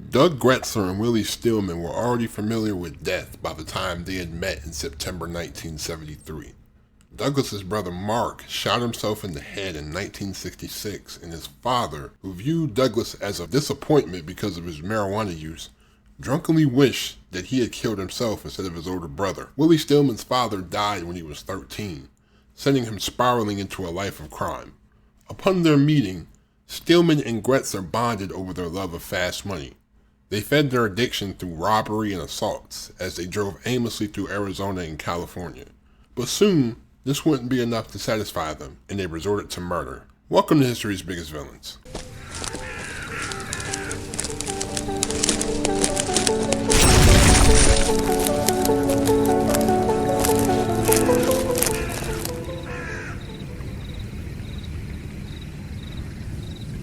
Doug Gretzler and Willie Steelman were already familiar with death by the time they had met in September 1973. Douglas's brother Mark shot himself in the head in 1966, and his father, who viewed Douglas as a disappointment because of his marijuana use, drunkenly wished that he had killed himself instead of his older brother. Willie Steelman's father died when he was 13, sending him spiraling into a life of crime. Upon their meeting, Stillman and Gretzer bonded over their love of fast money. They fed their addiction through robbery and assaults as they drove aimlessly through Arizona and California. But soon, this wouldn't be enough to satisfy them, and they resorted to murder. Welcome to History's Biggest Villains.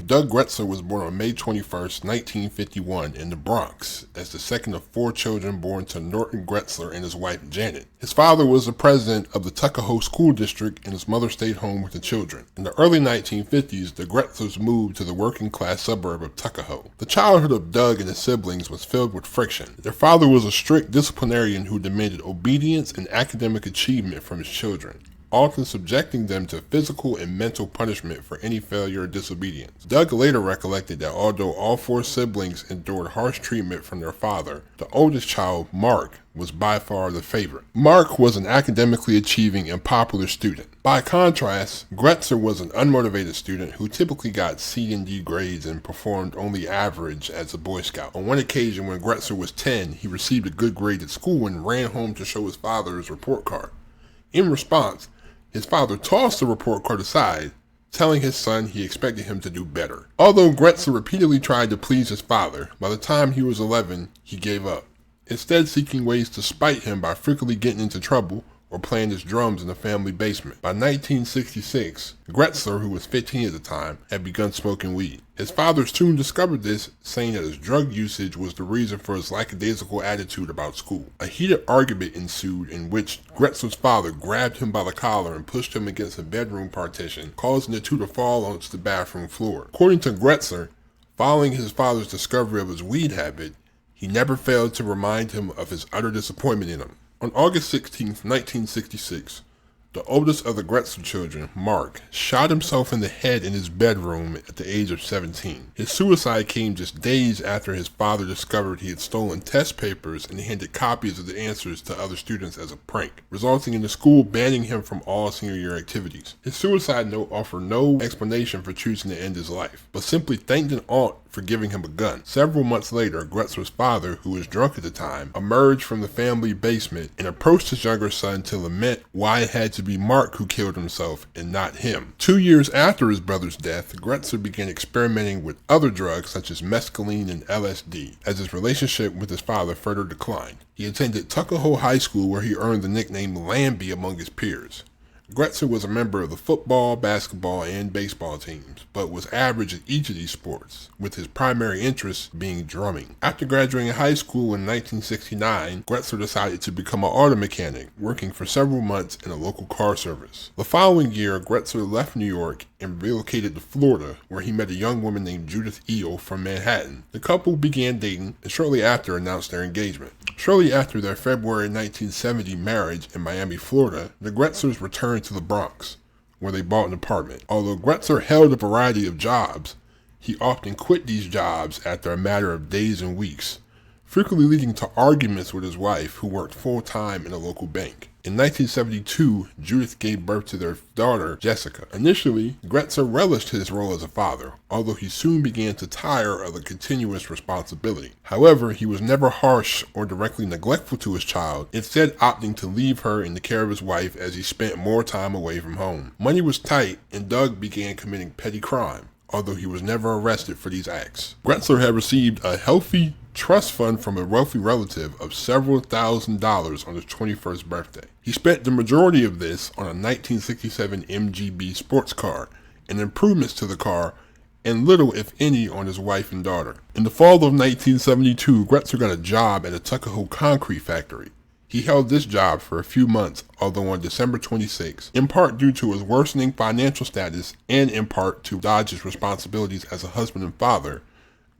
Doug Gretzer was born on May 21, 1951 in the Bronx as the second of 4 children born to Norton Gretzler and his wife Janet. His father was the president of the Tucson School District and his mother stayed home with the children. In the early 1950s, the Gretzlers moved to the working-class suburb of Tucson. The childhood of Doug and his siblings was filled with friction. Their father was a strict disciplinarian who demanded obedience and academic achievement from his children, often subjecting them to physical and mental punishment for any failure or disobedience. Doug later recollected that although all 4 siblings endured harsh treatment from their father, the oldest child, Mark, was by far the favorite. Mark was an academically achieving and popular student. By contrast, Gretzer was an unmotivated student who typically got C and D grades and performed only average as a Boy Scout. On one occasion when Gretzer was 10, he received a good grade at school and ran home to show his father his report card. In response, his father tossed the report card aside, telling his son he expected him to do better. Although Gretzer repeatedly tried to please his father, by the time he was 11, he gave up, instead seeking ways to spite him by frequently getting into trouble or playing his drums in the family basement. By 1966, Gretzer, who was 15 at the time, had begun smoking weed. His father soon discovered this, saying that his drug usage was the reason for his lackadaisical attitude about school. A heated argument ensued in which Gretzler's father grabbed him by the collar and pushed him against a bedroom partition, causing the two to fall onto the bathroom floor. According to Gretzer, following his father's discovery of his weed habit, he never failed to remind him of his utter disappointment in him. On August 16, 1966, the oldest of the Gretzer children, Mark, shot himself in the head in his bedroom at the age of 17. His suicide came just days after his father discovered he had stolen test papers and handed copies of the answers to other students as a prank, resulting in the school banning him from all senior year activities. His suicide note offered no explanation for choosing to end his life, but simply thanked an aunt for giving him a gun. Several months later, Gretzler's father, who was drunk at the time, emerged from the family basement and approached his younger son to lament why it had to be Mark who killed himself and not him. 2 years after his brother's death, Gretzer began experimenting with other drugs such as mescaline and LSD, as his relationship with his father further declined. He attended Tucson High School, where he earned the nickname Lambie among his peers. Gretzer was a member of the football, basketball, and baseball teams, but was average at each of these sports, with his primary interest being drumming. After graduating high school in 1969, Gretzer decided to become an auto mechanic, working for several months in a local car service. The following year, Gretzer left New York and relocated to Florida, where he met a young woman named Judith Eel from Manhattan. The couple began dating and shortly after announced their engagement. Shortly after their February 1970 marriage in Miami, Florida, the Gretzers returned to the Bronx, where they bought an apartment. Although Gretzer held a variety of jobs, he often quit these jobs after a matter of days and weeks, frequently leading to arguments with his wife, who worked full-time in a local bank. In 1972, Judith gave birth to their daughter, Jessica. Initially, Gretzer relished his role as a father, although he soon began to tire of the continuous responsibility. However, he was never harsh or directly neglectful to his child, instead opting to leave her in the care of his wife as he spent more time away from home. Money was tight, and Doug began committing petty crime, although he was never arrested for these acts. Gretzer had received a healthy trust fund from a wealthy relative of several $1,000s on his 21st birthday. He spent the majority of this on a 1967 MGB sports car and improvements to the car, and little, if any, on his wife and daughter. In the fall of 1972, Gretzer got a job at a Tucson concrete factory. He held this job for a few months, although on December 26, in part due to his worsening financial status and in part to dodge his responsibilities as a husband and father,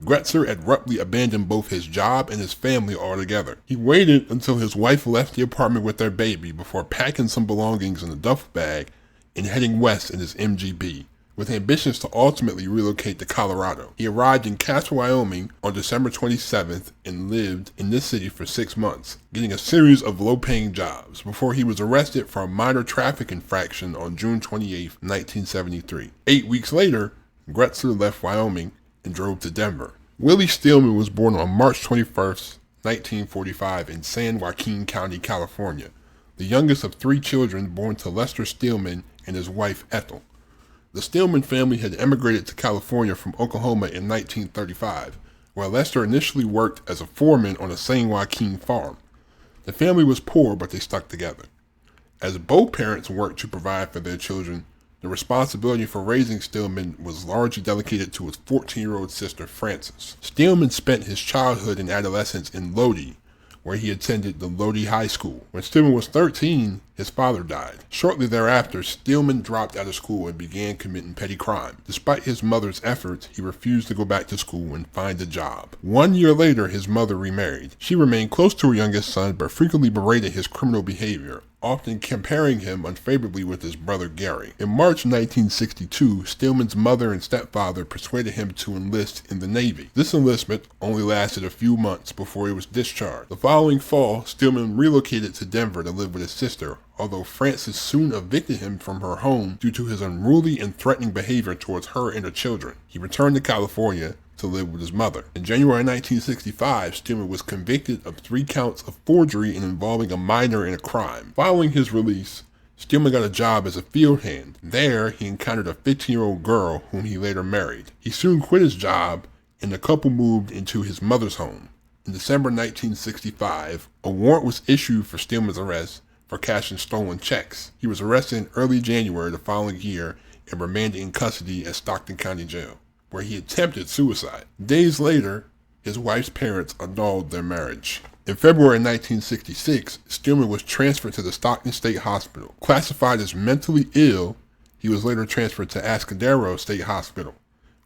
Gretzer abruptly abandoned both his job and his family altogether. He waited until his wife left the apartment with their baby before packing some belongings in a duffel bag and heading west in his MGB, with ambitions to ultimately relocate to Colorado. He arrived in Casper, Wyoming on December 27th and lived in this city for 6 months, getting a series of low-paying jobs before he was arrested for a minor traffic infraction on June 28, 1973. 8 weeks later, Gretzler left Wyoming and drove to Denver. Willie Steelman was born on March 21st, 1945 in San Joaquin County, California, the youngest of 3 children born to Lester Stillman and his wife Ethel. The Stillman family had emigrated to California from Oklahoma in 1935, where Lester initially worked as a foreman on a San Joaquin farm. The family was poor, but they stuck together. As both parents worked to provide for their children, the responsibility for raising Stillman was largely delegated to his 14-year-old sister, Frances. Stillman spent his childhood and adolescence in Lodi, where he attended the Lodi High School. When Stillman was 13, his father died. Shortly thereafter, Stillman dropped out of school and began committing petty crime. Despite his mother's efforts, he refused to go back to school and find a job. 1 year later, his mother remarried. She remained close to her youngest son, but frequently berated his criminal behavior, often comparing him unfavorably with his brother Gary. In March 1962, Stillman's mother and stepfather persuaded him to enlist in the Navy. This enlistment only lasted a few months before he was discharged. The following fall, Stillman relocated to Denver to live with his sister, although Frances soon evicted him from her home due to his unruly and threatening behavior towards her and her children. He returned to California to live with his mother. In January 1965, Stillman was convicted of 3 counts of forgery and involving a minor in a crime. Following his release, Stillman got a job as a field hand. There, he encountered a 15-year-old girl whom he later married. He soon quit his job, and the couple moved into his mother's home. In December 1965, a warrant was issued for Stillman's arrest for cashing stolen checks. He was arrested in early January the following year and remained in custody at Stockton County Jail, where he attempted suicide. Days later, his wife's parents annulled their marriage. In February 1966, Stillman was transferred to the Stockton State Hospital. Classified as mentally ill, he was later transferred to Atascadero State Hospital,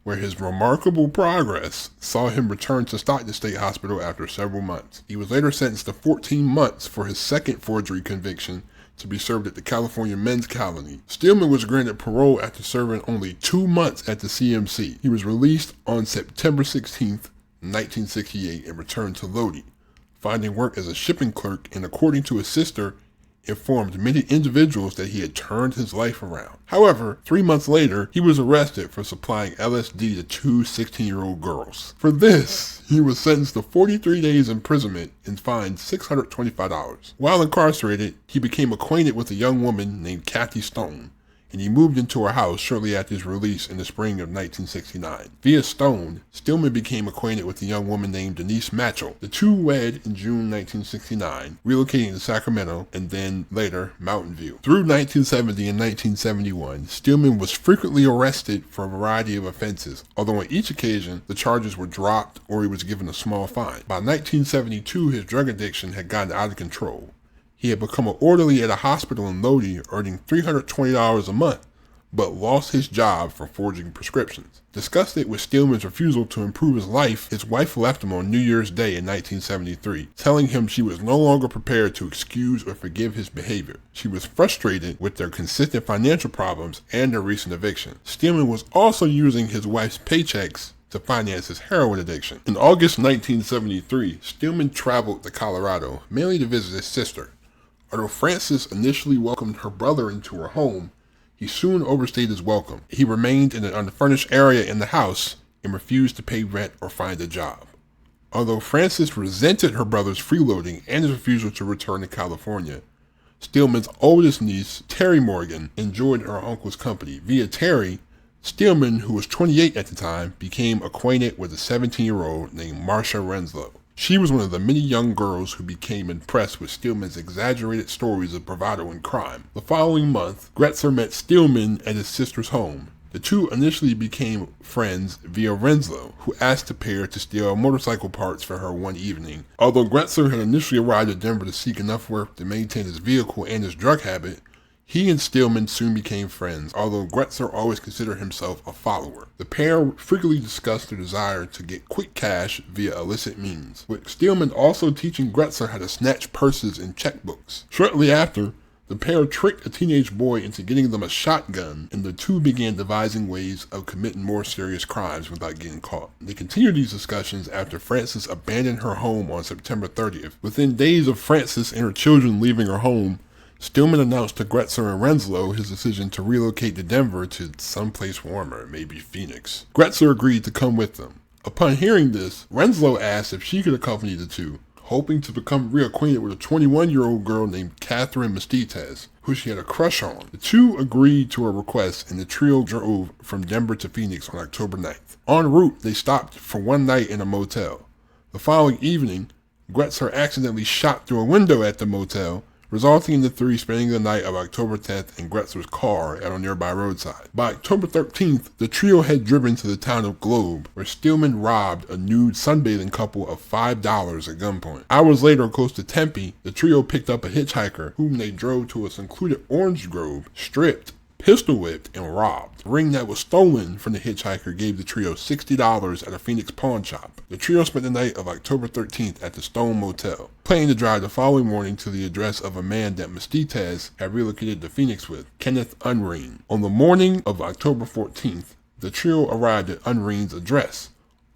where his remarkable progress saw him return to Stockton State Hospital after several months. He was later sentenced to 14 months for his second forgery conviction to be served at the California Men's Colony. Stillman was granted parole after serving only 2 months at the CMC. He was released on September 16, 1968, and returned to Lodi, finding work as a shipping clerk, and according to his sister, informed many individuals that he had turned his life around. However, 3 months later, he was arrested for supplying LSD to 2 16-year-old girls. For this, he was sentenced to 43 days imprisonment and fined $625. While incarcerated, he became acquainted with a young woman named Kathy Stone, and he moved into her house shortly after his release in the spring of 1969. Via Stone, Stillman became acquainted with a young woman named Denise Matchell. The two wed in June 1969, relocating to Sacramento and then later Mountain View. Through 1970 and 1971, Stillman was frequently arrested for a variety of offenses, although on each occasion the charges were dropped or he was given a small fine. By 1972, his drug addiction had gotten out of control. He had become an orderly at a hospital in Lodi, earning $320 a month, but lost his job for forging prescriptions. Disgusted with Stillman's refusal to improve his life, his wife left him on New Year's Day in 1973, telling him she was no longer prepared to excuse or forgive his behavior. She was frustrated with their consistent financial problems and their recent eviction. Stillman was also using his wife's paychecks to finance his heroin addiction. In August 1973, Stillman traveled to Colorado, mainly to visit his sister. Although Frances initially welcomed her brother into her home, he soon overstayed his welcome. He remained in an unfurnished area in the house and refused to pay rent or find a job. Although Frances resented her brother's freeloading and his refusal to return to California, Stillman's oldest niece, Terry Morgan, enjoyed her uncle's company. Via Terry, Stillman, who was 28 at the time, became acquainted with a 17-year-old named Marcia Renslow. She was one of the many young girls who became impressed with Stillman's exaggerated stories of bravado and crime. The following month, Gretzer met Stillman at his sister's home. The two initially became friends via Renslow, who asked the pair to steal motorcycle parts for her one evening. Although Gretzer had initially arrived at Denver to seek enough work to maintain his vehicle and his drug habit, He and Stillman soon became friends, although Gretzer always considered himself a follower. The pair frequently discussed their desire to get quick cash via illicit means, with Stillman also teaching Gretzer how to snatch purses and checkbooks. Shortly after, the pair tricked a teenage boy into getting them a shotgun, and the two began devising ways of committing more serious crimes without getting caught. They continued these discussions after Frances abandoned her home on September 30th. Within days of Frances and her children leaving her home, Stillman announced to Gretzer and Renslow his decision to relocate to Denver to someplace warmer, maybe Phoenix. Gretzer agreed to come with them. Upon hearing this, Renslow asked if she could accompany the two, hoping to become reacquainted with a 21-year-old girl named Catherine Mestites, who she had a crush on. The two agreed to her request, and the trio drove from Denver to Phoenix on October 9th. En route, they stopped for one night in a motel. The following evening, Gretzer accidentally shot through a window at the motel, resulting in the three spending the night of October 10th in Gretzler's car at a nearby roadside. By October 13th, the trio had driven to the town of Globe, where Stillman robbed a nude sunbathing couple of $5 at gunpoint. Hours later, close to Tempe, the trio picked up a hitchhiker, whom they drove to a secluded orange grove, stripped, pistol whipped, and robbed. The ring that was stolen from the hitchhiker gave the trio $60 at a Phoenix pawn shop. The trio spent the night of October 13th at the Stone Motel, planning to drive the following morning to the address of a man that Mestites had relocated to Phoenix with, Kenneth Unrein. On the morning of October 14th, the trio arrived at Unrein's address,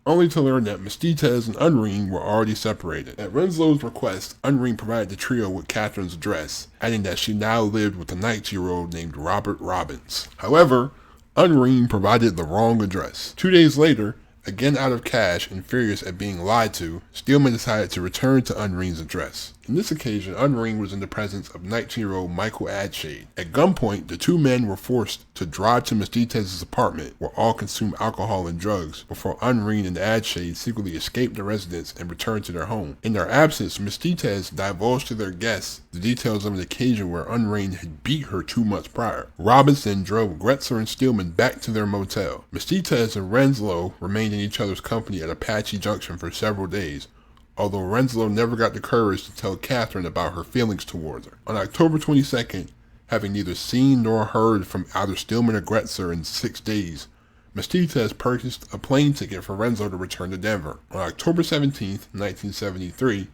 only to learn that Mestites and Unrein were already separated. At Renslow's request, Unrein provided the trio with Catherine's address, adding that she now lived with a 19-year-old named Robert Robbins. However, Unrein provided the wrong address. 2 days later, again out of cash and furious at being lied to, Stillman decided to return to Unrein's address. On this occasion, Unrein was in the presence of 19-year-old Michael Adshade. At gunpoint, the two men were forced to drive to Mestites' apartment, where all consumed alcohol and drugs, before Unrein and Adshade secretly escaped the residence and returned to their home. In their absence, Mestites divulged to their guests the details of an occasion where Unrein had beat her 2 months prior. Robinson drove Gretzer and Stillman back to their motel. Mestites and Renslow remained in each other's company at Apache Junction for several days, although Renslow never got the courage to tell Catherine about her feelings towards her. On October 22nd, having neither seen nor heard from either Stillman or Gretzer in 6 days, Mestites purchased a plane ticket for Renslow to return to Denver. On October 17th, 1973,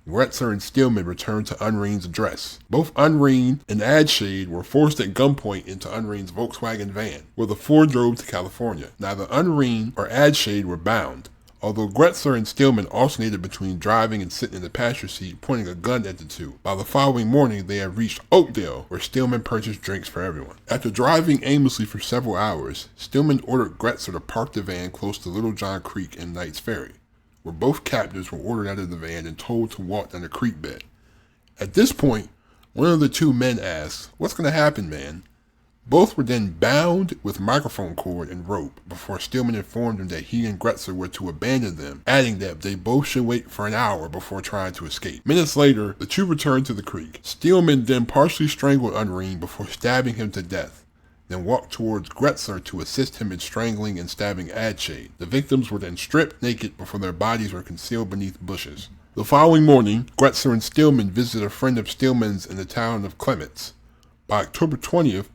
Gretzer and Stillman returned to Unrein's address. Both Unrein and Adshade were forced at gunpoint into Unrein's Volkswagen van, where the four drove to California. Neither Unrein or Adshade were bound, although Gretzer and Stillman alternated between driving and sitting in the passenger seat, pointing a gun at the two. By the following morning, they had reached Oakdale, where Stillman purchased drinks for everyone. After driving aimlessly for several hours, Stillman ordered Gretzer to park the van close to Little John Creek and Knight's Ferry, where both captives were ordered out of the van and told to walk down the creek bed. At this point, one of the two men asked, "What's going to happen, man?" Both were then bound with microphone cord and rope before Stillman informed them that he and Gretzer were to abandon them, adding that they both should wait for an hour before trying to escape. Minutes later, the two returned to the creek. Stillman then partially strangled Unrein before stabbing him to death, then walked towards Gretzer to assist him in strangling and stabbing Adshade. The victims were then stripped naked before their bodies were concealed beneath bushes. The following morning, Gretzer and Stillman visited a friend of Stillman's in the town of Clements. By October 20th,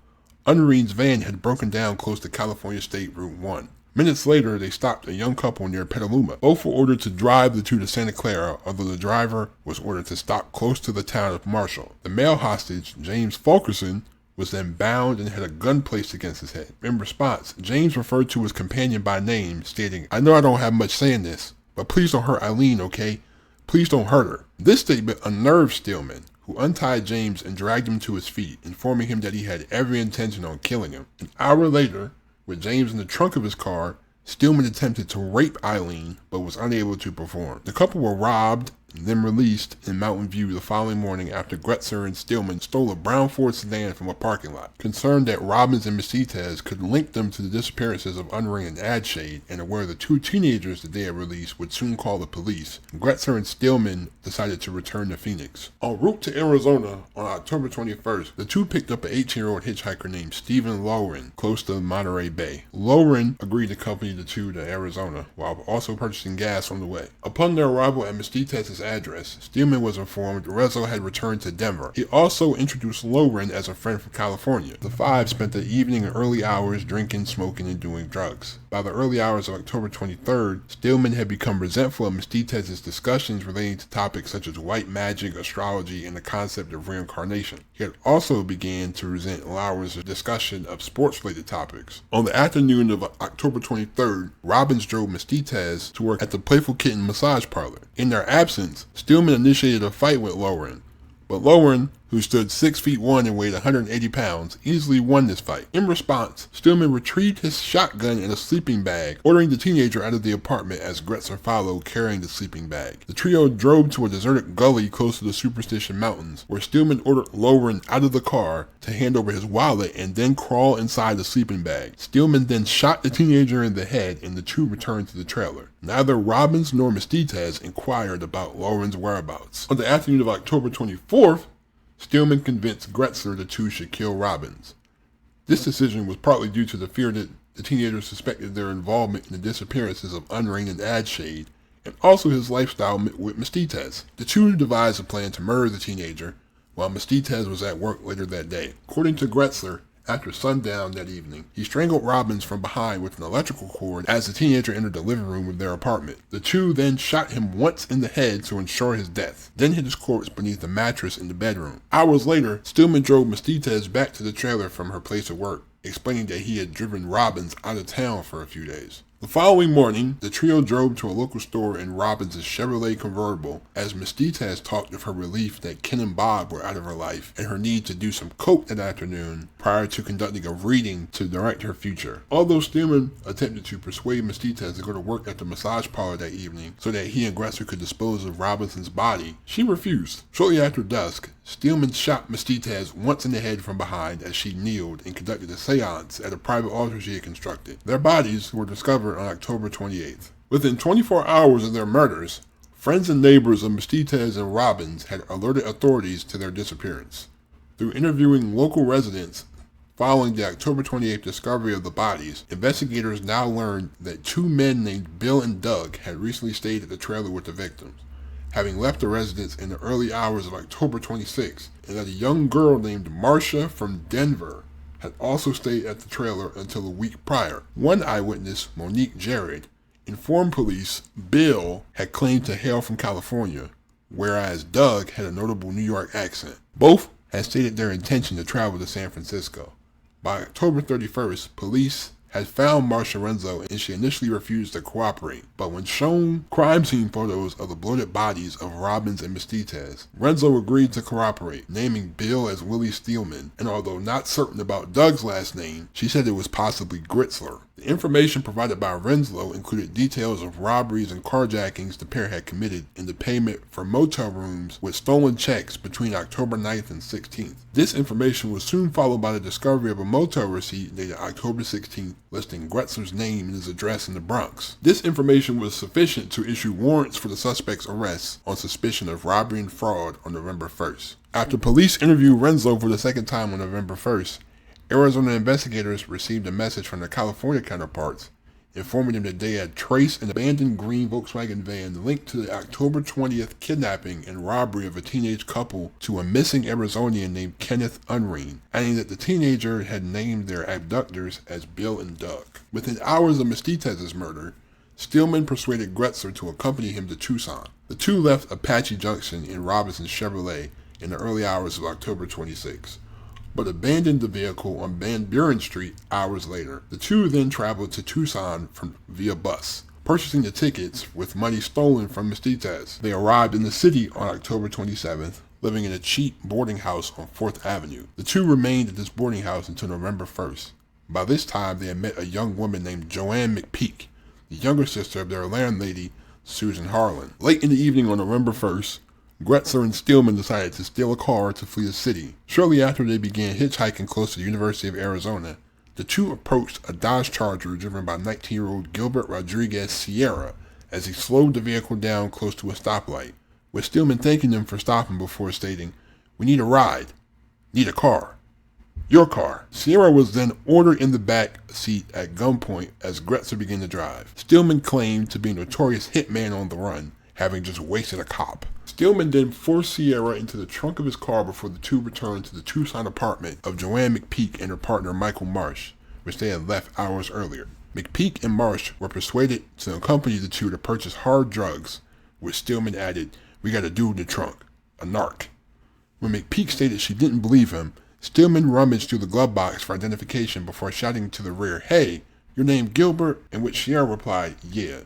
Unrein's van had broken down close to California State Route 1. Minutes later, they stopped a young couple near Petaluma. Both were ordered to drive the two to Santa Clara, although the driver was ordered to stop close to the town of Marshall. The male hostage, James Fulkerson, was then bound and had a gun placed against his head. In response, James referred to his companion by name, stating, "I know I don't have much say in this, but please don't hurt Eileen, okay? Please don't hurt her." This statement unnerved Stillman, who untied James and dragged him to his feet, informing him that he had every intention on killing him. An hour later, with James in the trunk of his car, Stillman attempted to rape Eileen, but was unable to perform. The couple were robbed and then released in Mountain View the following morning after Gretzer and Stillman stole a brown Ford sedan from a parking lot. Concerned that Robbins and Mestites could link them to the disappearances of Unrein and Adshade, and aware the two teenagers that they had released would soon call the police, Gretzer and Stillman decided to return to Phoenix. En route to Arizona on October 21st, the two picked up an 18-year-old hitchhiker named Stephen Loren close to Monterey Bay. Loren agreed to accompany the two to Arizona, while also purchasing gas on the way. Upon their arrival at Mestites' address, Stillman was informed Gretzler had returned to Denver. He also introduced Lauren as a friend from California. The five spent the evening and early hours drinking, smoking, and doing drugs. By the early hours of October 23rd, Stillman had become resentful of Mestiz's discussions relating to topics such as white magic, astrology, and the concept of reincarnation. He had also began to resent Lauren's discussion of sports-related topics. On the afternoon of October 23rd, Robbins drove Mestiz to work at the Playful Kitten massage parlor. In their absence, Stillman initiated a fight with Lauren, but Lauren, who stood 6 feet 1 and weighed 180 pounds, easily won this fight. In response, Stillman retrieved his shotgun and a sleeping bag, ordering the teenager out of the apartment as Gretzer followed carrying the sleeping bag. The trio drove to a deserted gully close to the Superstition Mountains, where Stillman ordered Lauren out of the car to hand over his wallet and then crawl inside the sleeping bag. Stillman then shot the teenager in the head and the two returned to the trailer. Neither Robbins nor Mestez inquired about Lauren's whereabouts. On the afternoon of October 24th, Stillman convinced Gretzer the two should kill Robbins. This decision was partly due to the fear that the teenagers suspected their involvement in the disappearances of Unrain and Adshade, and also his lifestyle with Mestez. The two devised a plan to murder the teenager, while Mestez was at work later that day. According to Gretzer, after sundown that evening, he strangled Robbins from behind with an electrical cord as the teenager entered the living room of their apartment. The two then shot him once in the head to ensure his death, then hid his corpse beneath the mattress in the bedroom. Hours later, Stillman drove Mestez back to the trailer from her place of work, explaining that he had driven Robbins out of town for a few days. The following morning, the trio drove to a local store in Robbins' Chevrolet convertible as Mestez talked of her relief that Ken and Bob were out of her life and her need to do some coke that afternoon prior to conducting a reading to direct her future. Although Stillman attempted to persuade Mestez to go to work at the massage parlor that evening so that he and Gretzer could dispose of Robinson's body, she refused. Shortly after dusk, Stillman shot Mestez once in the head from behind as she kneeled and conducted a seance at a private altar she had constructed. Their bodies were discovered on October 28th. Within 24 hours of their murders, friends and neighbors of Mestez and Robbins had alerted authorities to their disappearance. Through interviewing local residents following the October 28th discovery of the bodies, investigators now learned that two men named Bill and Doug had recently stayed at the trailer with the victims, having left the residence in the early hours of October 26th, and that a young girl named Marcia from Denver had also stayed at the trailer until a week prior. One eyewitness, Monique Jared, informed police Bill had claimed to hail from California, whereas Doug had a notable New York accent. Both had stated their intention to travel to San Francisco. By October 31st, police had found Marcia Renzo and she initially refused to cooperate, but when shown crime scene photos of the bloated bodies of Robbins and Mestez, Renzo agreed to cooperate, naming Bill as Willie Steelman, and although not certain about Doug's last name, she said it was possibly Gretzler. The information provided by Renzo included details of robberies and carjackings the pair had committed and the payment for motel rooms with stolen checks between October 9th and 16th. This information was soon followed by the discovery of a motel receipt dated October 16th listing Gretzler's name and his address in the Bronx. This information was sufficient to issue warrants for the suspect's arrest on suspicion of robbery and fraud on November 1st. After police interviewed Renzo for the second time on November 1st, Arizona investigators received a message from their California counterparts informing them that they had traced an abandoned green Volkswagen van linked to the October 20th kidnapping and robbery of a teenage couple to a missing Arizonian named Kenneth Unrain, adding that the teenager had named their abductors as Bill and Doug. Within hours of Mestez's murder, Stillman persuaded Gretzer to accompany him to Tucson. The two left Apache Junction in Robinson's Chevrolet in the early hours of October 26, but abandoned the vehicle on Van Buren Street hours later. The two then traveled to Tucson via bus, purchasing the tickets with money stolen from Mestez. They arrived in the city on October 27th, living in a cheap boarding house on 4th Avenue. The two remained at this boarding house until November 1st. By this time, they had met a young woman named Joanne McPeak, the younger sister of their landlady, Susan Harlan. Late in the evening on November 1st, Gretzer and Stillman decided to steal a car to flee the city. Shortly after they began hitchhiking close to the University of Arizona, the two approached a Dodge Charger driven by 19-year-old Gilbert Rodriguez Sierra as he slowed the vehicle down close to a stoplight, with Stillman thanking them for stopping before stating, "We need a ride. Need a car. Your car." Sierra was then ordered in the back seat at gunpoint as Gretzer began to drive. Stillman claimed to be a notorious hitman on the run, having just wasted a cop. Stillman then forced Sierra into the trunk of his car before the two returned to the Tucson apartment of Joanne McPeak and her partner Michael Marsh, which they had left hours earlier. McPeak and Marsh were persuaded to accompany the two to purchase hard drugs, which Stillman added, "We got a dude in the trunk, a narc." When McPeak stated she didn't believe him, Stillman rummaged through the glove box for identification before shouting to the rear, "Hey, your name Gilbert?" In which Sierra replied, "Yeah."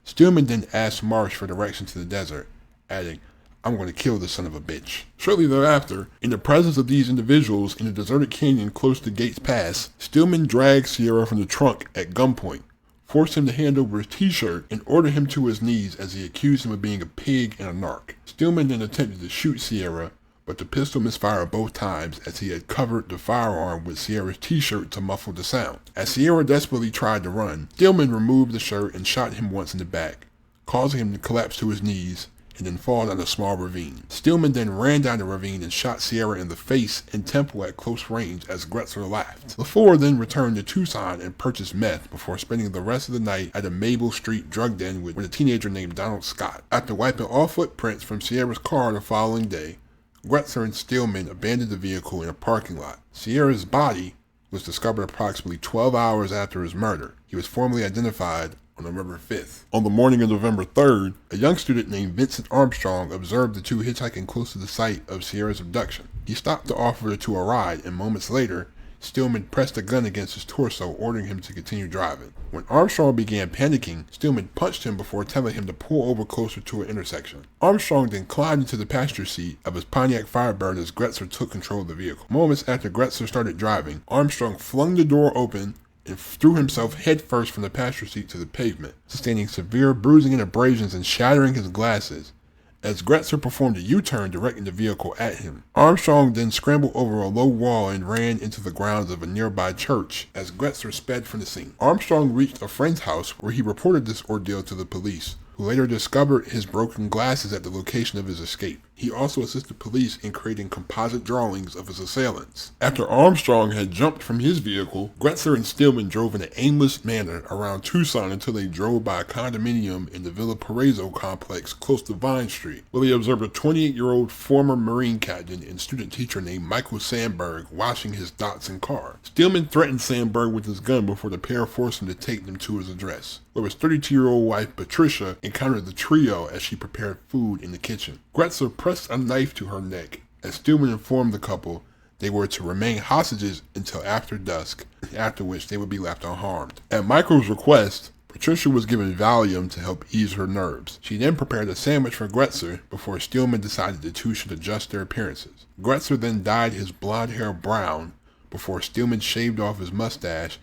Stillman then asked Marsh for directions to the desert, adding, "I'm going to kill this son of a bitch." Shortly thereafter, in the presence of these individuals in a deserted canyon close to Gates Pass, Stillman dragged Sierra from the trunk at gunpoint, forced him to hand over his t-shirt, and ordered him to his knees as he accused him of being a pig and a narc. Stillman then attempted to shoot Sierra, but the pistol misfired both times as he had covered the firearm with Sierra's t-shirt to muffle the sound. As Sierra desperately tried to run, Stillman removed the shirt and shot him once in the back, causing him to collapse to his knees and then fall down a small ravine. Stillman then ran down the ravine and shot Sierra in the face and temple at close range as Gretzer laughed. The four then returned to Tucson and purchased meth before spending the rest of the night at a Maple Street drug den with a teenager named Donald Scott. After wiping all footprints from Sierra's car the following day, Gretzer and Stillman abandoned the vehicle in a parking lot. Sierra's body was discovered approximately 12 hours after his murder. He was formally identified on November 5th. On the morning of November 3rd, a young student named Vincent Armstrong observed the two hitchhiking close to the site of Sierra's abduction. He stopped to offer the two a ride, and moments later, Stillman pressed a gun against his torso, ordering him to continue driving. When Armstrong began panicking, Stillman punched him before telling him to pull over closer to an intersection. Armstrong then climbed into the passenger seat of his Pontiac Firebird as Gretzer took control of the vehicle. Moments after Gretzer started driving, Armstrong flung the door open and threw himself headfirst from the passenger seat to the pavement, sustaining severe bruising and abrasions and shattering his glasses, as Gretzer performed a U-turn directing the vehicle at him. Armstrong then scrambled over a low wall and ran into the grounds of a nearby church as Gretzer sped from the scene. Armstrong reached a friend's house where he reported this ordeal to the police, who later discovered his broken glasses at the location of his escape. He also assisted police in creating composite drawings of his assailants. After Armstrong had jumped from his vehicle, Gretzer and Stillman drove in an aimless manner around Tucson until they drove by a condominium in the Villa Paraiso complex close to Vine Street, where they observed a 28-year-old former Marine captain and student teacher named Michael Sandberg washing his Datsun car. Stillman threatened Sandberg with his gun before the pair forced him to take them to his address, where his 32-year-old wife Patricia encountered the trio as she prepared food in the kitchen. Gretzer pressed a knife to her neck, as Stillman informed the couple they were to remain hostages until after dusk, after which they would be left unharmed. At Michael's request, Patricia was given Valium to help ease her nerves. She then prepared a sandwich for Gretzer before Stillman decided the two should adjust their appearances. Gretzer then dyed his blonde hair brown before Stillman shaved off his mustache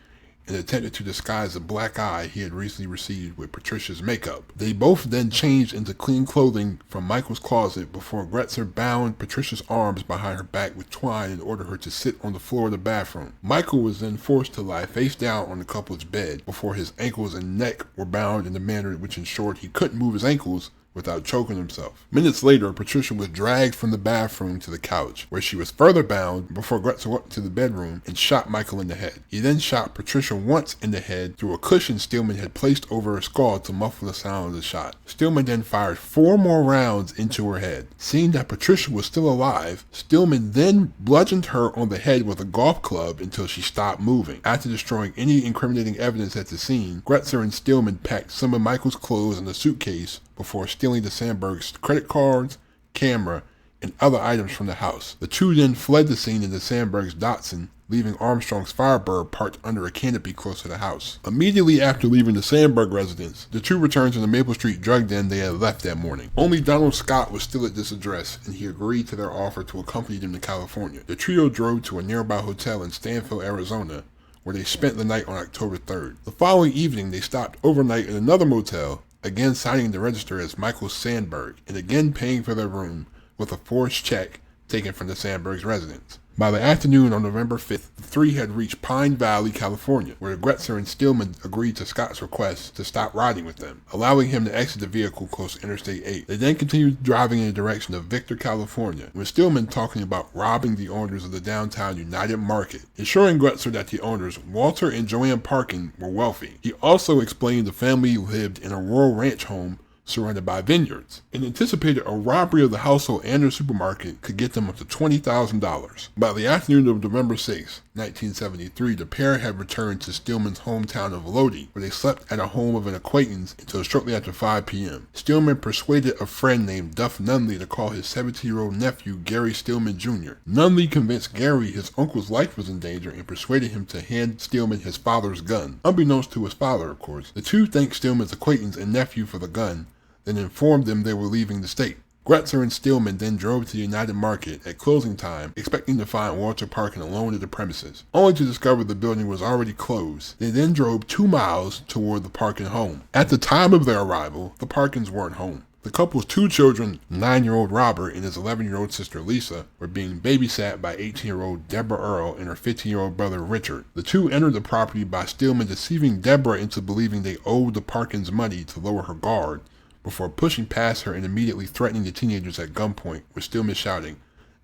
and attempted to disguise a black eye he had recently received with Patricia's makeup. They both then changed into clean clothing from Michael's closet before Gretzer bound Patricia's arms behind her back with twine in order for her to sit on the floor of the bathroom. Michael was then forced to lie face down on the couple's bed before his ankles and neck were bound in a manner which ensured he couldn't move his ankles without choking himself. Minutes later, Patricia was dragged from the bathroom to the couch, where she was further bound before Gretzer went to the bedroom and shot Michael in the head. He then shot Patricia once in the head through a cushion Stillman had placed over her skull to muffle the sound of the shot. Stillman then fired 4 more rounds into her head. Seeing that Patricia was still alive, Stillman then bludgeoned her on the head with a golf club until she stopped moving. After destroying any incriminating evidence at the scene, Gretzer and Stillman packed some of Michael's clothes in a suitcase before stealing the Sandberg's credit cards, camera, and other items from the house. The two then fled the scene in the Sandberg's Datsun, leaving Armstrong's Firebird parked under a canopy close to the house. Immediately after leaving the Sandberg residence, the two returned to the Maple Street drug den they had left that morning. Only Donald Scott was still at this address, and he agreed to their offer to accompany them to California. The trio drove to a nearby hotel in Stanfield, Arizona, where they spent the night on October 3rd. The following evening, they stopped overnight in another motel, again signing the register as Michael Sandberg, and again paying for their room with a forged check taken from the Sandberg's residence. By the afternoon on November 5th, the three had reached Pine Valley, California, where Gretzer and Stillman agreed to Scott's request to stop riding with them, allowing him to exit the vehicle close to Interstate 8. They then continued driving in the direction of Victor, California, with Stillman talking about robbing the owners of the downtown United Market, assuring Gretzer that the owners, Walter and Joanne Parkin, were wealthy. He also explained the family lived in a rural ranch home surrounded by vineyards, and anticipated a robbery of the household and their supermarket could get them up to $20,000. By the afternoon of November 6, 1973, the pair had returned to Stillman's hometown of Lodi, where they slept at a home of an acquaintance until shortly after 5 p.m. Stillman persuaded a friend named Duff Nunley to call his 17-year-old nephew Gary Stillman Jr. Nunley convinced Gary his uncle's life was in danger and persuaded him to hand Stillman his father's gun. Unbeknownst to his father, of course, the two thanked Stillman's acquaintance and nephew for the gun, then informed them they were leaving the state. Gretzer and Stillman then drove to the United Market at closing time, expecting to find Walter Parkin alone at the premises, only to discover the building was already closed. They then drove 2 miles toward the Parkin home. At the time of their arrival, the Parkins weren't home. The couple's 2 children, 9-year-old Robert and his 11-year-old sister Lisa, were being babysat by 18-year-old Deborah Earl and her 15-year-old brother Richard. The two entered the property by Stillman deceiving Deborah into believing they owed the Parkins money to lower her guard, before pushing past her and immediately threatening the teenagers at gunpoint, with Stillman shouting,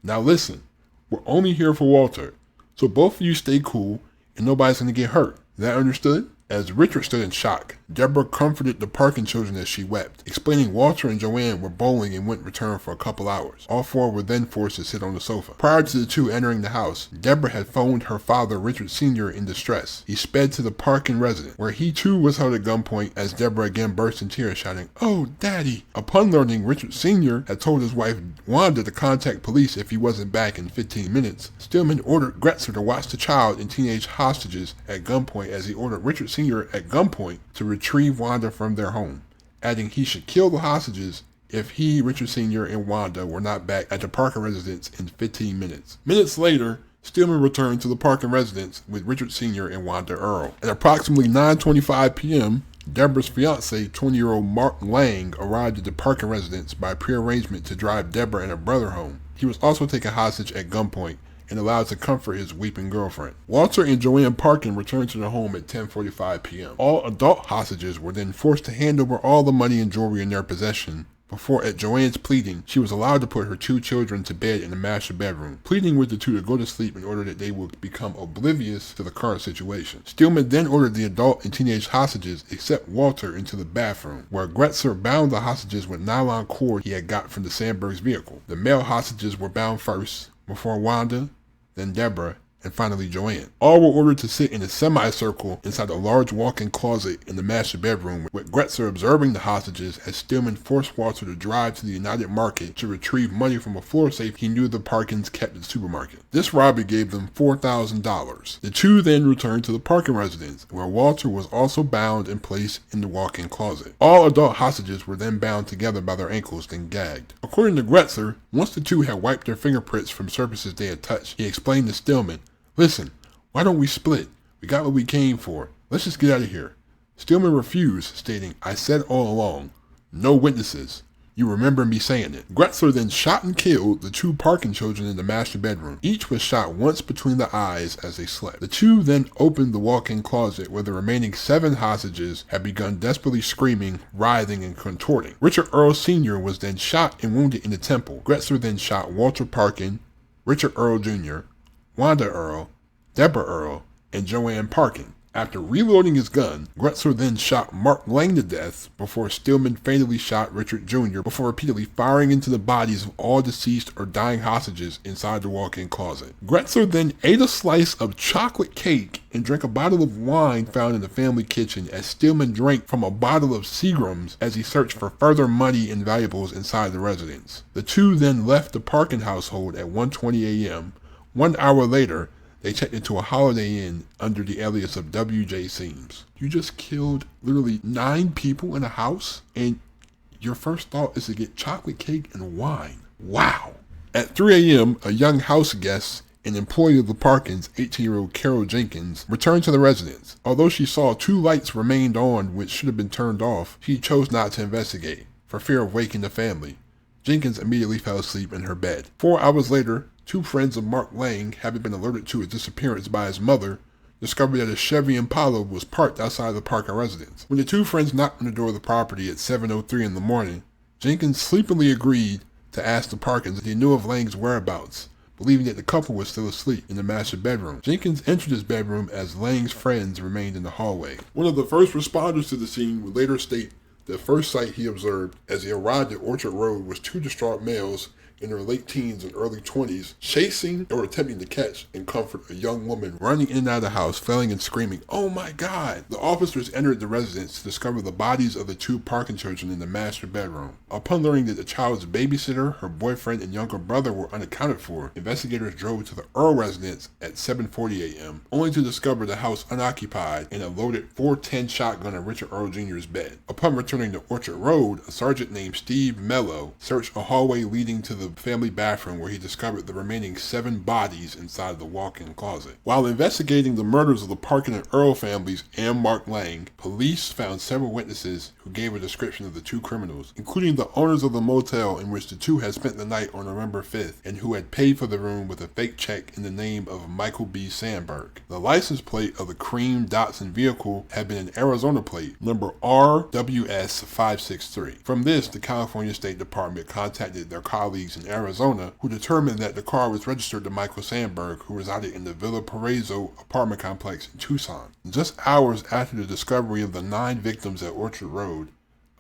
"Now listen, we're only here for Walter, so both of you stay cool and nobody's going to get hurt. Is that understood?" As Richard stood in shock, Deborah comforted the Parkin children as she wept, explaining Walter and Joanne were bowling and wouldn't return for a couple hours. All 4 were then forced to sit on the sofa. Prior to the 2 entering the house, Deborah had phoned her father, Richard Sr., in distress. He sped to the Parkin residence, where he too was held at gunpoint as Deborah again burst in tears, shouting, "Oh, Daddy!" Upon learning Richard Sr. had told his wife Wanda to contact police if he wasn't back in 15 minutes, Stillman ordered Gretzer to watch the child and teenage hostages at gunpoint as he ordered Richard Sr. at gunpoint to retrieve Wanda from their home, adding he should kill the hostages if he, Richard Sr., and Wanda were not back at the Parkin residence in 15 minutes. Minutes later, Stillman returned to the Parkin residence with Richard Sr. and Wanda Earl. At approximately 9:25 p.m., Deborah's fiancé, 20-year-old Mark Lang, arrived at the Parkin residence by prearrangement to drive Deborah and her brother home. He was also taken hostage at gunpoint and allowed to comfort his weeping girlfriend. Walter and Joanne Parkin returned to their home at 10:45 p.m. All adult hostages were then forced to hand over all the money and jewelry in their possession, before, at Joanne's pleading, she was allowed to put her 2 children to bed in the master bedroom, pleading with the 2 to go to sleep in order that they would become oblivious to the current situation. Stillman then ordered the adult and teenage hostages, except Walter, into the bathroom, where Gretzer bound the hostages with nylon cord he had got from the Sandberg's vehicle. The male hostages were bound first, before Wanda, then Deborah, and finally Joanne. All were ordered to sit in a semicircle inside a large walk-in closet in the master bedroom, with Gretzer observing the hostages as Stillman forced Walter to drive to the United Market to retrieve money from a floor safe he knew the Parkins kept at the supermarket. This robbery gave them $4,000. The 2 then returned to the Parkin residence, where Walter was also bound and placed in the walk-in closet. All adult hostages were then bound together by their ankles, then gagged. According to Gretzer, once the 2 had wiped their fingerprints from surfaces they had touched, he explained to Stillman, "Listen, why don't we split? We got what we came for. Let's just get out of here." Stillman refused, stating, "I said all along, no witnesses. You remember me saying it." Gretzer then shot and killed the 2 Parkin children in the master bedroom. Each was shot once between the eyes as they slept. The 2 then opened the walk-in closet where the remaining 7 hostages had begun desperately screaming, writhing, and contorting. Richard Earl Sr. was then shot and wounded in the temple. Gretzer then shot Walter Parkin, Richard Earl Jr., Wanda Earl, Deborah Earl, and Joanne Parkin. After reloading his gun, Gretzer then shot Mark Lang to death before Stillman fatally shot Richard Jr. before repeatedly firing into the bodies of all deceased or dying hostages inside the walk-in closet. Gretzer then ate a slice of chocolate cake and drank a bottle of wine found in the family kitchen as Stillman drank from a bottle of Seagram's as he searched for further money and valuables inside the residence. The 2 then left the Parkin household at 1:20 a.m. 1 hour later, they checked into a Holiday Inn under the alias of W.J. Seams. You just killed literally 9 people in a house, and your first thought is to get chocolate cake and wine. Wow. At 3 a.m., a young house guest, an employee of the Parkins, 18-year-old Carol Jenkins, returned to the residence. Although she saw 2 lights remained on which should have been turned off, she chose not to investigate, for fear of waking the family. Jenkins immediately fell asleep in her bed. 4 hours later, 2 friends of Mark Lang, having been alerted to his disappearance by his mother, discovered that a Chevy Impala was parked outside the Parkin residence. When the 2 friends knocked on the door of the property at 7:03 in the morning, Jenkins sleepily agreed to ask the Parkins if they knew of Lang's whereabouts, believing that the couple was still asleep in the master bedroom. Jenkins entered his bedroom as Lang's friends remained in the hallway. One of the first responders to the scene would later state The first sight he observed as he arrived at Orchard Road was two distraught males in their late teens and early 20s, chasing or attempting to catch and comfort a young woman running in and out of the house, flailing and screaming, "Oh my God!" The officers entered the residence to discover the bodies of the two parking children in the master bedroom. Upon learning that the child's babysitter, her boyfriend, and younger brother were unaccounted for, investigators drove to the Earl residence at 7:40 a.m., only to discover the house unoccupied and a loaded .410 shotgun in Richard Earl Jr.'s bed. Upon returning to Orchard Road, a sergeant named Steve Mello searched a hallway leading to the family bathroom where he discovered the remaining 7 bodies inside the walk-in closet. While investigating the murders of the Parkin and Earl families and Mark Lang, police found several witnesses who gave a description of the two criminals, including the owners of the motel in which the two had spent the night on November 5th and who had paid for the room with a fake check in the name of Michael B. Sandberg. The license plate of the cream Datsun vehicle had been an Arizona plate, number RWS563. From this, the California State Department contacted their colleagues in Arizona, who determined that the car was registered to Michael Sandberg, who resided in the Villa Paraiso apartment complex in Tucson. Just hours after the discovery of the 9 victims at Orchard Road,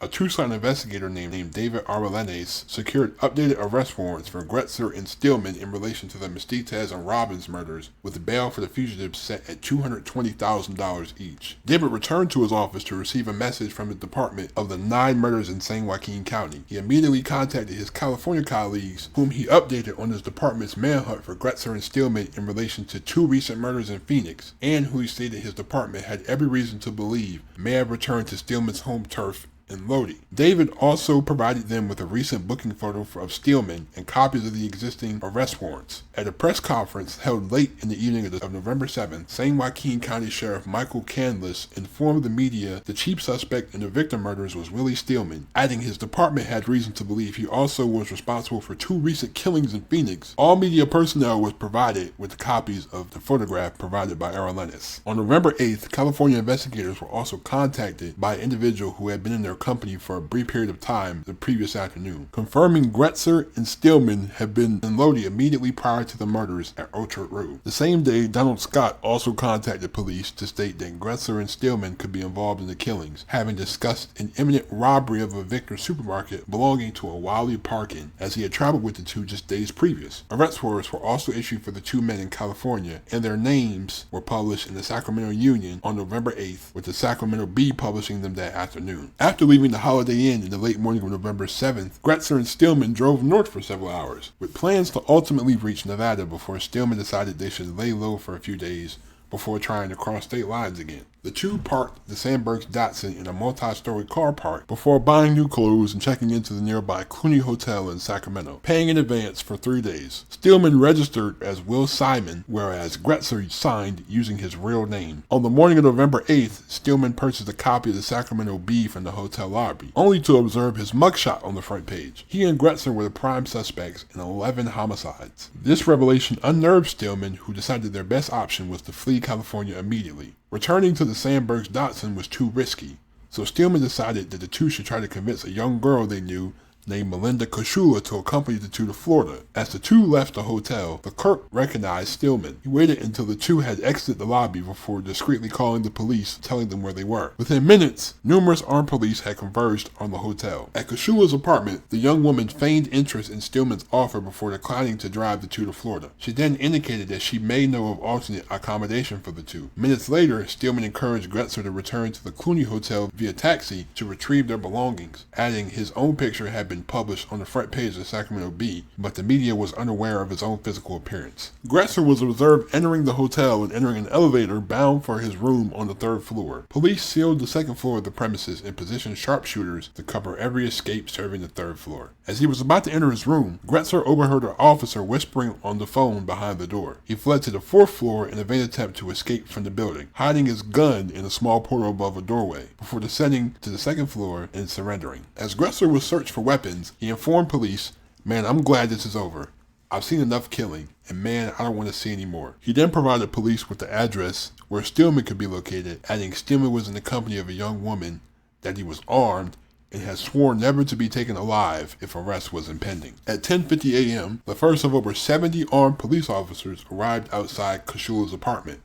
a Tucson investigator named David Arellanes secured updated arrest warrants for Gretzer and Stillman in relation to the Mestitez and Robbins murders, with bail for the fugitives set at $220,000 each. David returned to his office to receive a message from the department of the 9 murders in San Joaquin County. He immediately contacted his California colleagues, whom he updated on his department's manhunt for Gretzer and Stillman in relation to 2 recent murders in Phoenix, and who he stated his department had every reason to believe may have returned to Stillman's home turf in Lodi. David also provided them with a recent booking photo of Stillman and copies of the existing arrest warrants. At a press conference held late in the evening of November 7th, San Joaquin County Sheriff Michael Canlis informed the media the chief suspect in the victim murders was Willie Steelman, adding his department had reason to believe he also was responsible for 2 recent killings in Phoenix. All media personnel was provided with copies of the photograph provided by Arellanes. On November 8th, California investigators were also contacted by an individual who had been in their company for a brief period of time the previous afternoon, confirming Gretzer and Stillman had been in Lodi immediately prior to the murders at Orchard Road. The same day, Donald Scott also contacted police to state that Gretzer and Stillman could be involved in the killings, having discussed an imminent robbery of a Victor supermarket belonging to a Willie Parkin, as he had traveled with the two just days previous. Arrest warrants were also issued for the 2 men in California, and their names were published in the Sacramento Union on November 8th, with the Sacramento Bee publishing them that afternoon. After leaving the Holiday Inn in the late morning of November 7th, Gretzer and Stillman drove north for several hours, with plans to ultimately reach Nevada before Stillman decided they should lay low for a few days before trying to cross state lines again. The two parked the Sandberg's Datsun in a multi-story car park before buying new clothes and checking into the nearby Clooney Hotel in Sacramento, paying in advance for 3 days. Stillman registered as Will Simon, whereas Gretzer signed using his real name. On the morning of November 8th, Stillman purchased a copy of the Sacramento Bee from the hotel lobby, only to observe his mugshot on the front page. He and Gretzer were the prime suspects in 11 homicides. This revelation unnerved Stillman, who decided their best option was to flee California immediately. Returning to the Sandberg's Datsun was too risky, so Stillman decided that the two should try to convince a young girl they knew named Melinda Koshula to accompany the two to Florida. As the two left the hotel, the clerk recognized Stillman. He waited until the two had exited the lobby before discreetly calling the police, telling them where they were. Within minutes, numerous armed police had converged on the hotel. At Koshula's apartment, the young woman feigned interest in Stillman's offer before declining to drive the two to Florida. She then indicated that she may know of alternate accommodation for the two. Minutes later, Stillman encouraged Gretzer to return to the Clooney Hotel via taxi to retrieve their belongings, adding his own picture had been published on the front page of the Sacramento Bee, but the media was unaware of his own physical appearance. Gretzer was observed entering the hotel and entering an elevator bound for his room on the 3rd floor. Police sealed the 2nd floor of the premises and positioned sharpshooters to cover every escape serving the 3rd floor. As he was about to enter his room, Gretzer overheard an officer whispering on the phone behind the door. He fled to the 4th floor in a vain attempt to escape from the building, hiding his gun in a small portal above a doorway, before descending to the 2nd floor and surrendering. As Gretzer was searched for weapons, he informed police, "Man, I'm glad this is over. I've seen enough killing, and man, I don't want to see any more." He then provided police with the address where Stillman could be located, adding Stillman was in the company of a young woman, that he was armed, and had sworn never to be taken alive if arrest was impending. At 10:50 a.m., the first of over 70 armed police officers arrived outside Koshula's apartment.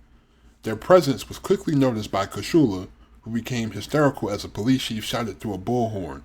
Their presence was quickly noticed by Koshula, who became hysterical as a police chief shouted through a bullhorn,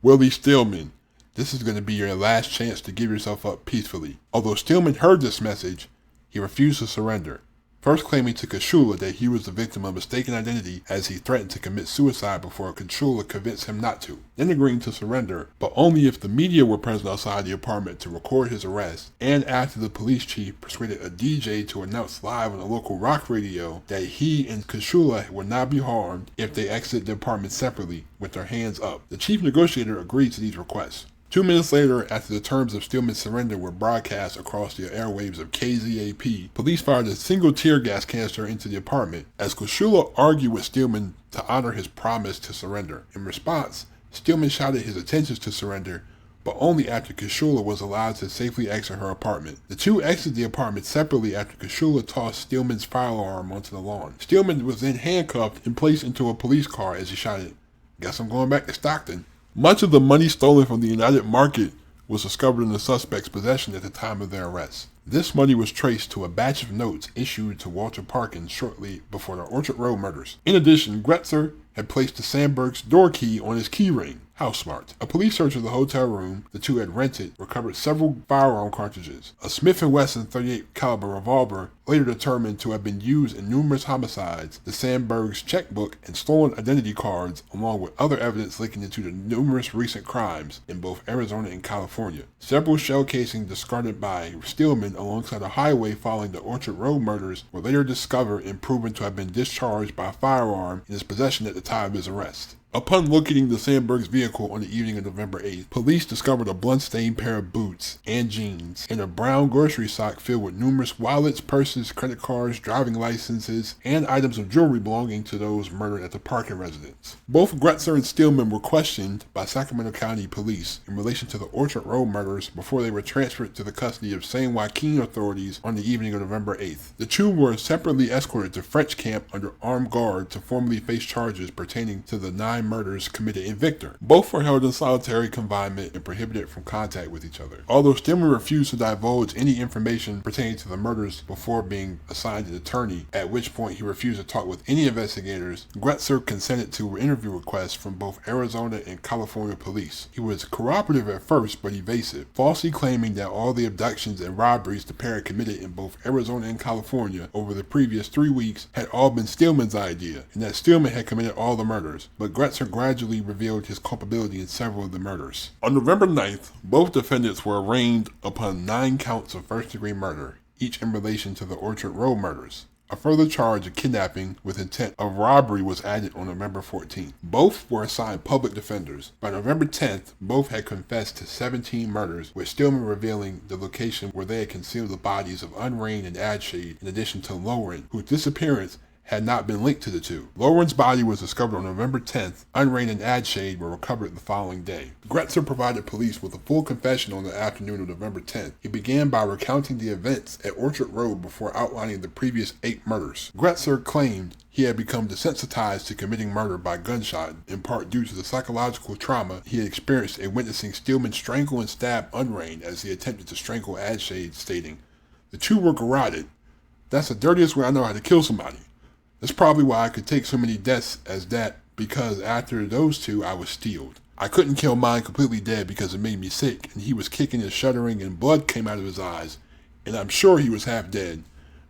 "Willie Steelman, this is going to be your last chance to give yourself up peacefully." Although Stillman heard this message, he refused to surrender, first claiming to Kishula that he was the victim of mistaken identity as he threatened to commit suicide before Kishula convinced him not to, then agreeing to surrender, but only if the media were present outside the apartment to record his arrest, and after the police chief persuaded a DJ to announce live on a local rock radio that he and Kishula would not be harmed if they exited the apartment separately with their hands up. The chief negotiator agreed to these requests. 2 minutes later, after the terms of Stillman's surrender were broadcast across the airwaves of KZAP, police fired a single tear gas canister into the apartment as Kishula argued with Stillman to honor his promise to surrender. In response, Stillman shouted his intentions to surrender, but only after Kishula was allowed to safely exit her apartment. The two exited the apartment separately after Kishula tossed Stillman's firearm onto the lawn. Stillman was then handcuffed and placed into a police car as he shouted, "Guess I'm going back to Stockton." Much of the money stolen from the United Market was discovered in the suspect's possession at the time of their arrest. This money was traced to a batch of notes issued to Walter Parkins shortly before the Orchard Road murders. In addition, Gretzer had placed the Sandberg's door key on his key ring. How smart. A police search of the hotel room the two had rented recovered several firearm cartridges. A Smith & Wesson .38 caliber revolver, later determined to have been used in numerous homicides, the Sandberg's checkbook, and stolen identity cards, along with other evidence linking it to the numerous recent crimes in both Arizona and California. Several shell casings discarded by Stillman alongside a highway following the Orchard Road murders were later discovered and proven to have been discharged by a firearm in his possession at the time of his arrest. Upon locating the Sandberg's vehicle on the evening of November 8th, police discovered a blood-stained pair of boots and jeans and a brown grocery sack filled with numerous wallets, purses, credit cards, driving licenses, and items of jewelry belonging to those murdered at the Parkin residence. Both Gretzer and Stillman were questioned by Sacramento County Police in relation to the Orchard Road murders before they were transferred to the custody of San Joaquin authorities on the evening of November 8th. The two were separately escorted to French camp under armed guard to formally face charges pertaining to the 9 murders committed in Victor. Both were held in solitary confinement and prohibited from contact with each other. Although Stillman refused to divulge any information pertaining to the murders before being assigned an attorney, at which point he refused to talk with any investigators, Gretzer consented to interview requests from both Arizona and California police. He was cooperative at first, but evasive, falsely claiming that all the abductions and robberies the pair committed in both Arizona and California over the previous 3 weeks had all been Stillman's idea, and that Stillman had committed all the murders, but Gretzer gradually revealed his culpability in several of the murders. On November 9th, both defendants were arraigned upon 9 counts of first-degree murder, each in relation to the Orchard Road murders. A further charge of kidnapping with intent of robbery was added on November 14th. Both were assigned public defenders. By November 10th, both had confessed to 17 murders, with Stillman revealing the location where they had concealed the bodies of Unrain and Adshade, in addition to Lauren, whose disappearance had not been linked to the two. Lauren's body was discovered on November 10th. Unrain and Adshade were recovered the following day. Gretzer provided police with a full confession on the afternoon of November 10th. He began by recounting the events at Orchard Road before outlining the previous 8 murders. Gretzer claimed he had become desensitized to committing murder by gunshot, in part due to the psychological trauma he had experienced in witnessing Stillman strangle and stab Unrain as he attempted to strangle Adshade, stating, "The two were garroted. That's the dirtiest way I know how to kill somebody. That's probably why I could take so many deaths as that, because after those two I was steeled. I couldn't kill mine completely dead because it made me sick, and he was kicking and shuddering and blood came out of his eyes, and I'm sure he was half dead,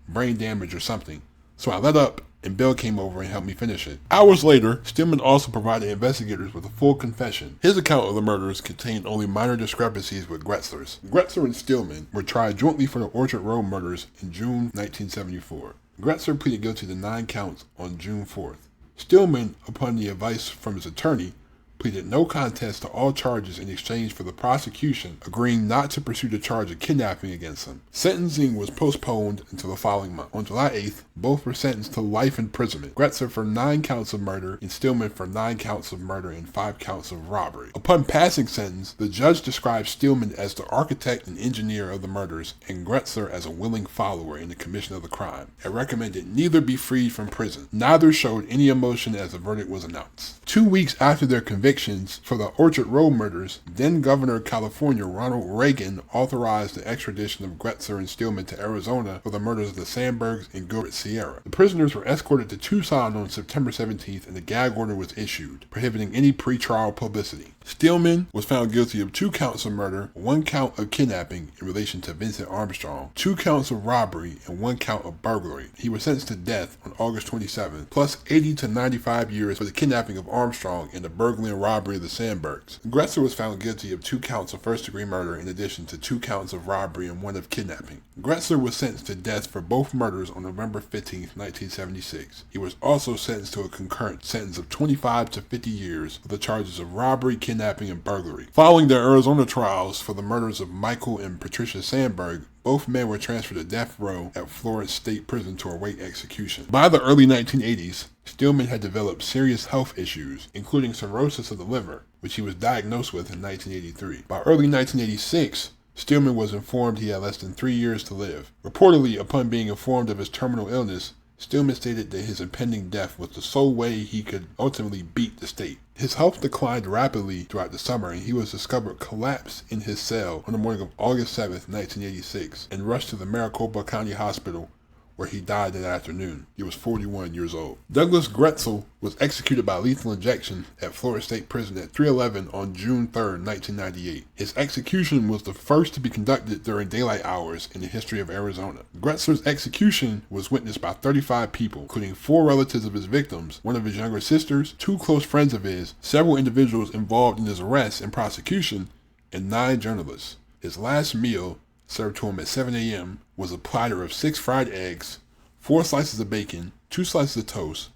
brain damage or something. So I let up, and Bill came over and helped me finish it." Hours later, Stillman also provided investigators with a full confession. His account of the murders contained only minor discrepancies with Gretzler's. Gretzer and Stillman were tried jointly for the Orchard Road murders in June 1974. Gretzer pleaded guilty to 9 counts on June 4th. Stillman, upon the advice from his attorney, pleaded no contest to all charges in exchange for the prosecution agreeing not to pursue the charge of kidnapping against him. Sentencing was postponed until the following month. On July 8th, both were sentenced to life imprisonment. Gretzer for 9 counts of murder and Stillman for 9 counts of murder and 5 counts of robbery. Upon passing sentence, the judge described Stillman as the architect and engineer of the murders and Gretzer as a willing follower in the commission of the crime, and recommended neither be freed from prison. Neither showed any emotion as the verdict was announced. 2 weeks after their conviction, convictions for the Orchard Road murders, then Governor of California Ronald Reagan authorized the extradition of Gretzer and Stillman to Arizona for the murders of the Sandbergs and Gilbert Sierra. The prisoners were escorted to Tucson on September 17th, and a gag order was issued, prohibiting any pretrial publicity. Stillman was found guilty of 2 counts of murder, 1 count of kidnapping in relation to Vincent Armstrong, 2 counts of robbery, and 1 count of burglary. He was sentenced to death on August 27th, plus 80 to 95 years for the kidnapping of Armstrong and the burglary and robbery of the Sandbergs. Gretzer was found guilty of 2 counts of first-degree murder in addition to 2 counts of robbery and 1 of kidnapping. Gretzer was sentenced to death for both murders on November 15th, 1976. He was also sentenced to a concurrent sentence of 25 to 50 years for the charges of robbery, kidnapping, and burglary. Following their Arizona trials for the murders of Michael and Patricia Sandberg, both men were transferred to death row at Florence State Prison to await execution. By the early 1980s, Stillman had developed serious health issues, including cirrhosis of the liver, which he was diagnosed with in 1983. By early 1986, Stillman was informed he had less than 3 years to live. Reportedly, upon being informed of his terminal illness, Stillman stated that his impending death was the sole way he could ultimately beat the state. His health declined rapidly throughout the summer, and he was discovered collapsed in his cell on the morning of August 7th, 1986, and rushed to the Maricopa County Hospital, where he died that afternoon. He was 41 years old. Douglas Gretzer was executed by lethal injection at Florida State Prison at 311 on June 3rd, 1998. His execution was the first to be conducted during daylight hours in the history of Arizona. Gretzler's execution was witnessed by 35 people, including 4 relatives of his victims, one of his younger sisters, 2 close friends of his, several individuals involved in his arrest and prosecution, and 9 journalists. His last meal, served to him at 7 a.m., was a platter of 6 fried eggs, 4 slices of bacon, 2 slices of toast,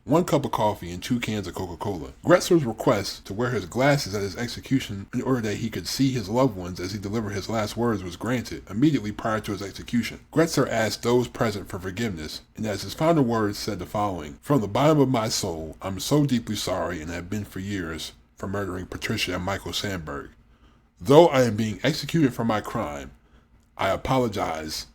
1 cup of coffee, and 2 cans of Coca-Cola. Gretzler's request to wear his glasses at his execution in order that he could see his loved ones as he delivered his last words was granted immediately prior to his execution. Gretzer asked those present for forgiveness, and as his final words said the following: "From the bottom of my soul, I'm so deeply sorry, and have been for years, for murdering Patricia and Michael Sandberg. Though I am being executed for my crime, I apologize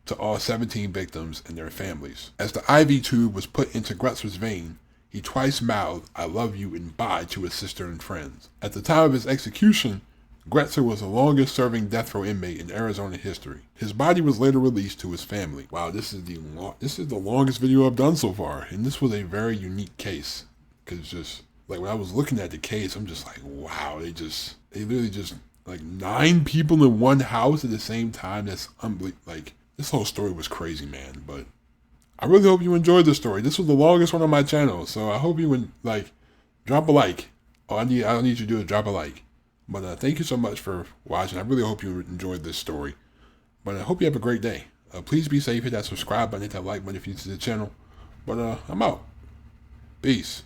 to all 17 victims and their families." As the IV tube was put into Gretzler's vein, he twice mouthed, "I love you" and bye to his sister and friends. At the time of his execution, Gretzer was the longest serving death row inmate in Arizona history. His body was later released to his family. Wow, this is the longest video I've done so far, and this was a very unique case. Because just, like, when I was looking at the case, I'm just like, wow, they literally just, like, 9 people in one house at the same time. That's unbelievable. Like, this whole story was crazy, man. But I really hope you enjoyed the story. This was the longest one on my channel, so I hope you would, like, drop a like. All I need you to do is drop a like. But thank you so much for watching. I really hope you enjoyed this story. But I hope you have a great day. Please be safe. Hit that subscribe button, hit that like button if you're new to the channel. But I'm out. Peace.